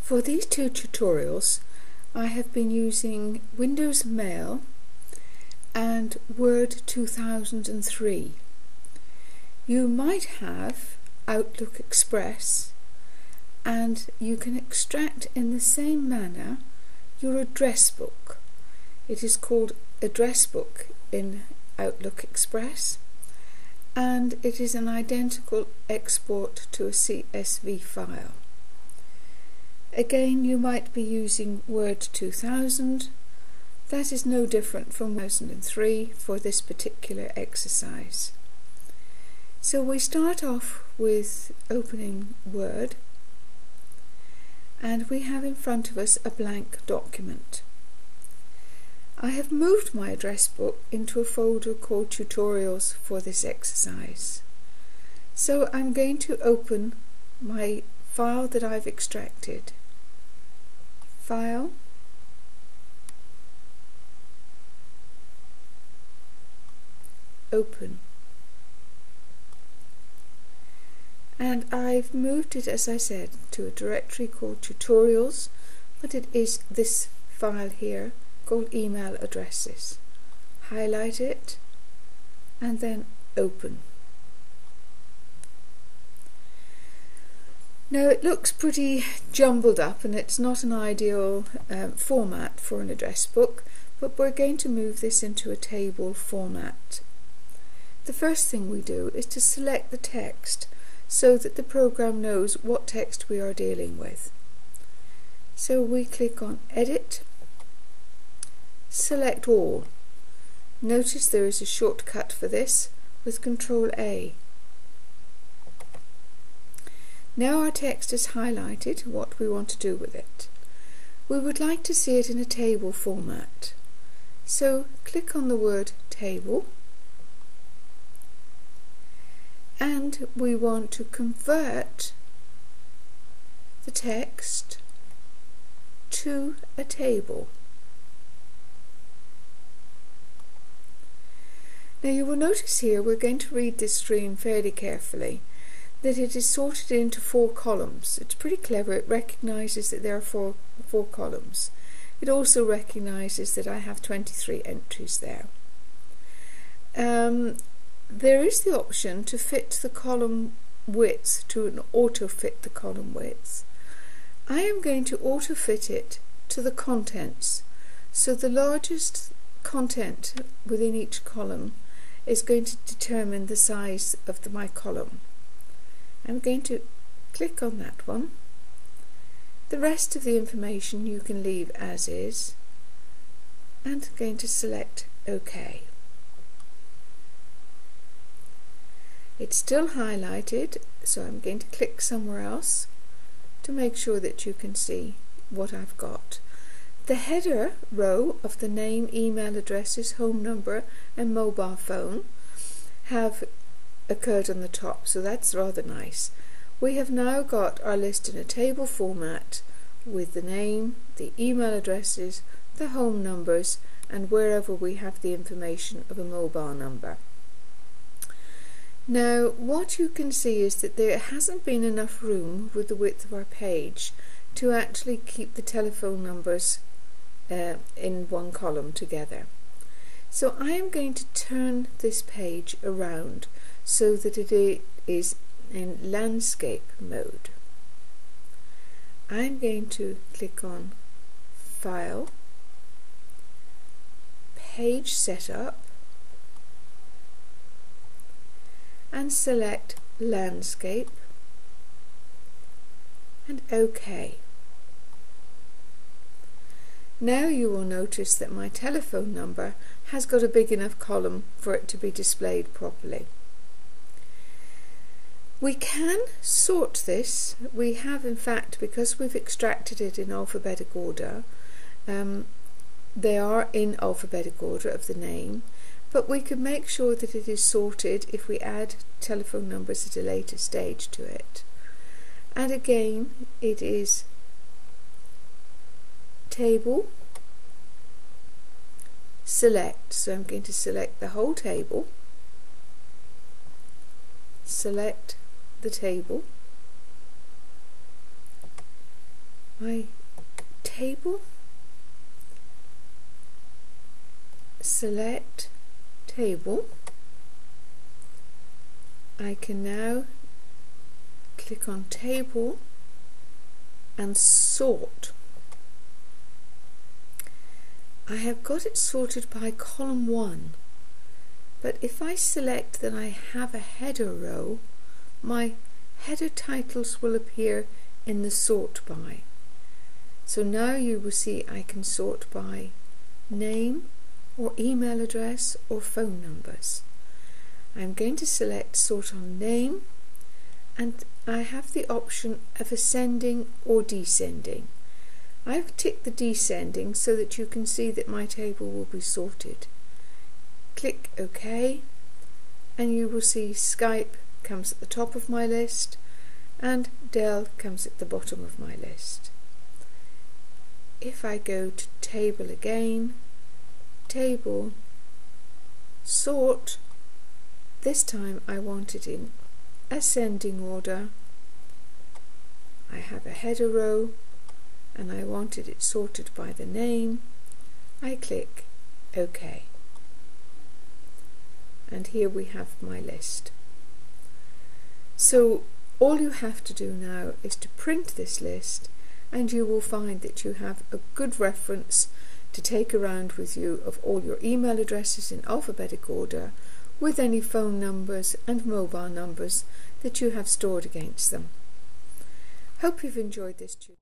For these two tutorials I have been using Windows Mail and Word 2003. You might have Outlook Express, and you can extract in the same manner your address book. It is called Address Book in Outlook Express, and it is an identical export to a CSV file. Again, you might be using Word 2000. That is no different from 2003 for this particular exercise. So we start off with opening Word, and we have in front of us a blank document. I have moved my address book into a folder called Tutorials for this exercise. So I'm going to open my file that I've extracted. File, open, and I've moved it, as I said, to a directory called Tutorials, but it is this file here called Email Addresses. Highlight it and then open. Now it looks pretty jumbled up and it's not an ideal format for an address book, but we're going to move this into a table format. The first thing we do is to select the text so that the program knows what text we are dealing with. So we click on Edit, select All. Notice there is a shortcut for this with Control A. Now our text is highlighted, what we want to do with it. We would like to see it in a table format. So click on the word Table, and we want to convert the text to a table. Now you will notice here, we're going to read this stream fairly carefully, that it is sorted into 4 columns. It's pretty clever. It recognises that there are four columns. It also recognises that I have 23 entries there. There is the option to fit the column width, to auto-fit the column width. I am going to auto-fit it to the contents. So the largest content within each column is going to determine the size of my column. I'm going to click on that one. The rest of the information you can leave as is, and I'm going to select OK. It's still highlighted, so I'm going to click somewhere else to make sure that you can see what I've got. The header row of the name, email addresses, home number and mobile phone have occurred on the top, so that's rather nice. We have now got our list in a table format with the name, the email addresses, the home numbers, and wherever we have the information of a mobile number. Now what you can see is that there hasn't been enough room with the width of our page to actually keep the telephone numbers in one column together. So I am going to turn this page around so that it is in landscape mode. I'm going to click on File, Page Setup, and select Landscape and OK. Now you will notice that my telephone number has got a big enough column for it to be displayed properly. We can sort this. We have, in fact, because we've extracted it in alphabetic order, they are in alphabetic order of the name, but we can make sure that it is sorted if we add telephone numbers at a later stage to it. And again, it is Table, Select. So I'm going to select the whole table, select the table, my table, select table. I can now click on table and sort. I have got it sorted by column 1, but if I select that I have a header row, my header titles will appear in the sort by. So now you will see I can sort by name or email address or phone numbers. I'm going to select sort on name, and I have the option of ascending or descending. I've ticked the descending so that you can see that my table will be sorted. Click OK, and you will see Skype comes at the top of my list and Dell comes at the bottom of my list. If I go to table again, table, sort, this time I want it in ascending order. I have a header row and I wanted it sorted by the name. I click OK. And here we have my list. So all you have to do now is to print this list, and you will find that you have a good reference to take around with you of all your email addresses in alphabetic order, with any phone numbers and mobile numbers that you have stored against them. Hope you've enjoyed this tutorial.